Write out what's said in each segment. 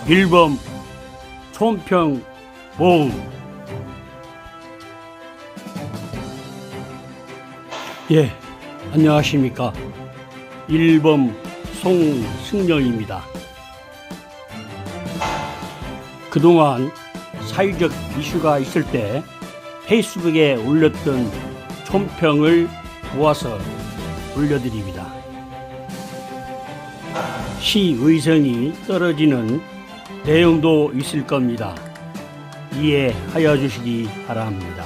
일범 총평 모음. 예, 안녕하십니까. 일범 송승명입니다. 그동안 사회적 이슈가 있을 때 페이스북에 올렸던 총평을 모아서 올려드립니다. 시의성이 떨어지는 내용도 있을 겁니다. 이해하여 주시기 바랍니다.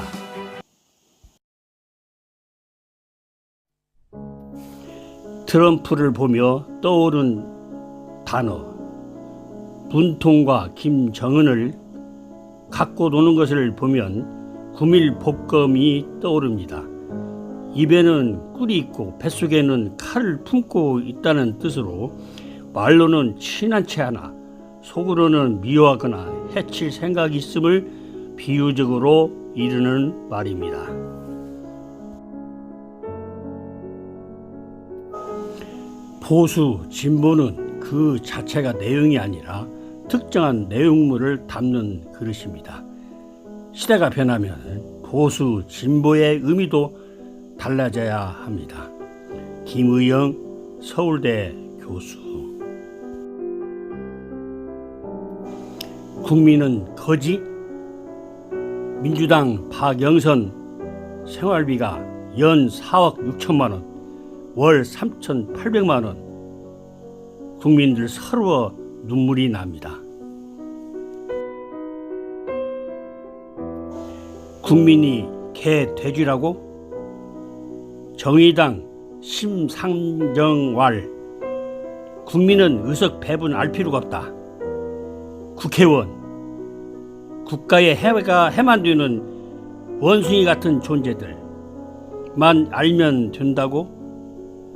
트럼프를 보며 떠오른 단어, 문통과 김정은을 갖고 노는 것을 보면 구밀복검이 떠오릅니다. 입에는 꿀이 있고 뱃속에는 칼을 품고 있다는 뜻으로 말로는 친한 채 하나 속으로는 미워하거나 해칠 생각이 있음을 비유적으로 이르는 말입니다. 보수, 진보는 그 자체가 내용이 아니라 특정한 내용물을 담는 그릇입니다. 시대가 변하면 보수, 진보의 의미도 달라져야 합니다. 김의영 서울대 교수. 국민은 거지? 민주당 박영선 생활비가 연 4억 6천만 원, 월 3,800만 원. 국민들 서러워 눈물이 납니다. 국민이 개 돼지라고? 정의당 심상정왈. 국민은 의석 배분 알 필요가 없다. 국회의원, 국가의 해만 되는 원숭이 같은 존재들만 알면 된다고?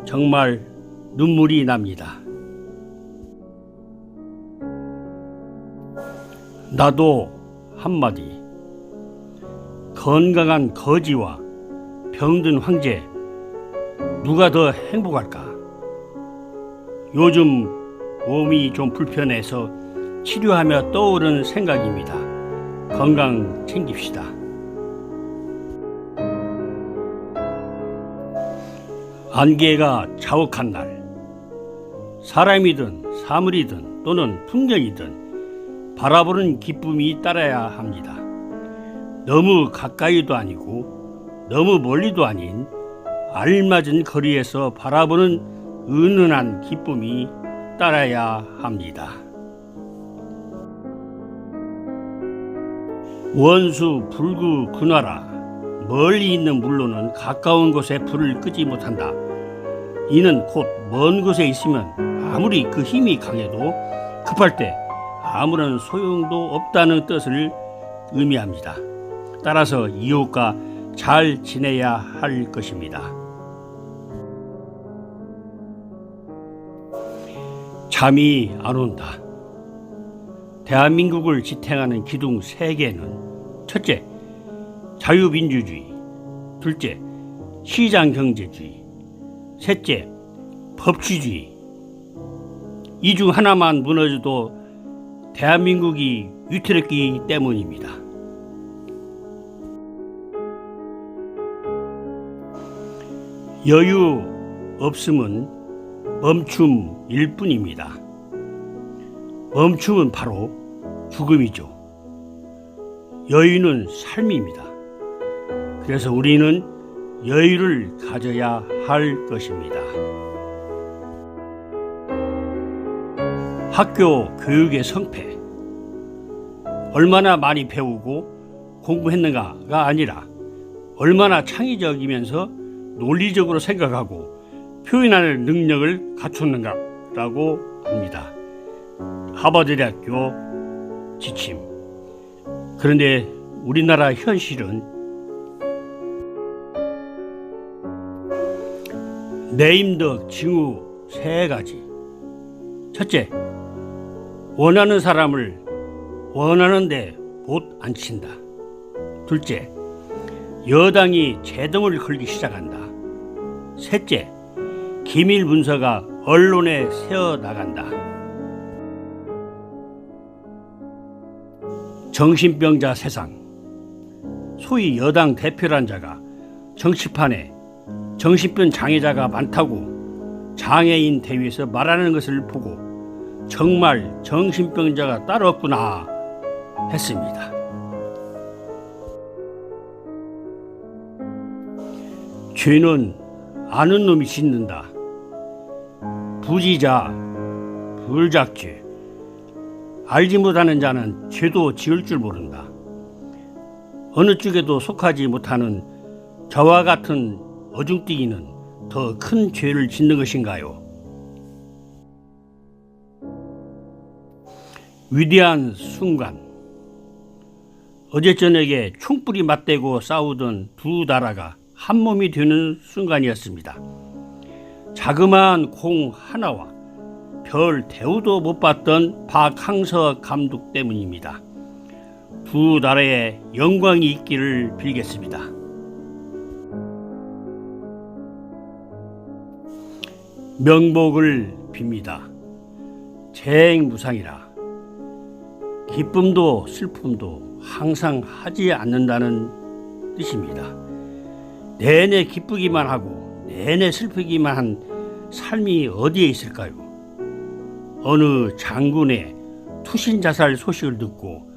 정말 눈물이 납니다. 나도 한마디. 건강한 거지와 병든 황제, 누가 더 행복할까? 요즘 몸이 좀 불편해서 치료하며 떠오르는 생각입니다. 건강 챙깁시다. 안개가 자욱한 날, 사람이든 사물이든 또는 풍경이든 바라보는 기쁨이 따라야 합니다. 너무 가까이도 아니고 너무 멀리도 아닌 알맞은 거리에서 바라보는 은은한 기쁨이 따라야 합니다. 원수 불구 군화라. 멀리 있는 물로는 가까운 곳에 불을 끄지 못한다. 이는 곧 먼 곳에 있으면 아무리 그 힘이 강해도 급할 때 아무런 소용도 없다는 뜻을 의미합니다. 따라서 이웃과 잘 지내야 할 것입니다. 잠이 안 온다. 대한민국을 지탱하는 기둥 3개는 첫째, 자유민주주의, 둘째, 시장경제주의, 셋째, 법치주의. 이 중 하나만 무너져도 대한민국이 위태롭기 때문입니다. 여유 없음은 멈춤일 뿐입니다. 멈춤은 바로 죽음이죠. 여유는 삶입니다. 그래서 우리는 여유를 가져야 할 것입니다. 학교 교육의 성패. 얼마나 많이 배우고 공부했는가가 아니라 얼마나 창의적이면서 논리적으로 생각하고 표현할 능력을 갖췄는가라고 합니다. 하버드대학교 지침. 그런데 우리나라 현실은 내임덕 징후 3가지. 첫째, 원하는 사람을 원하는데 못 앉힌다. 둘째, 여당이 제동을 걸기 시작한다. 셋째, 기밀 문서가 언론에 새어나간다. 정신병자 세상, 소위 여당 대표란 자가 정치판에 정신병 장애자가 많다고 장애인 대회에서 말하는 것을 보고 정말 정신병자가 따로 없구나 했습니다. 죄는 아는 놈이 짓는다. 부지자, 불작죄. 알지 못하는 자는 죄도 지을 줄 모른다. 어느 쪽에도 속하지 못하는 저와 같은 어중뛰기는 더 큰 죄를 짓는 것인가요? 위대한 순간. 어제 저녁에 총불이 맞대고 싸우던 두 나라가 한 몸이 되는 순간이었습니다. 자그마한 공 하나와 별 대우도 못 받던 박항서 감독 때문입니다. 두 나라에 영광이 있기를 빌겠습니다. 명복을 빕니다. 재행무상이라. 기쁨도 슬픔도 항상 하지 않는다는 뜻입니다. 내내 기쁘기만 하고 내내 슬프기만 한 삶이 어디에 있을까요? 어느 장군의 투신 자살 소식을 듣고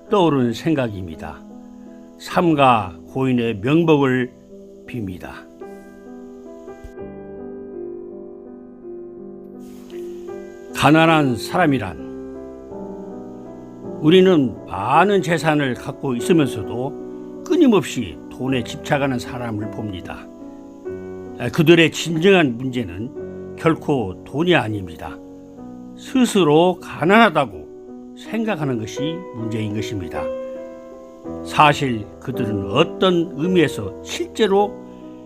떠오른 생각입니다. 삼가 고인의 명복을 빕니다. 가난한 사람이란 우리는 많은 재산을 갖고 있으면서도 끊임없이 돈에 집착하는 사람을 봅니다. 그들의 진정한 문제는 결코 돈이 아닙니다. 스스로 가난하다고 생각하는 것이 문제인 것입니다. 사실 그들은 어떤 의미에서 실제로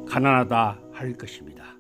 가난하다 할 것입니다.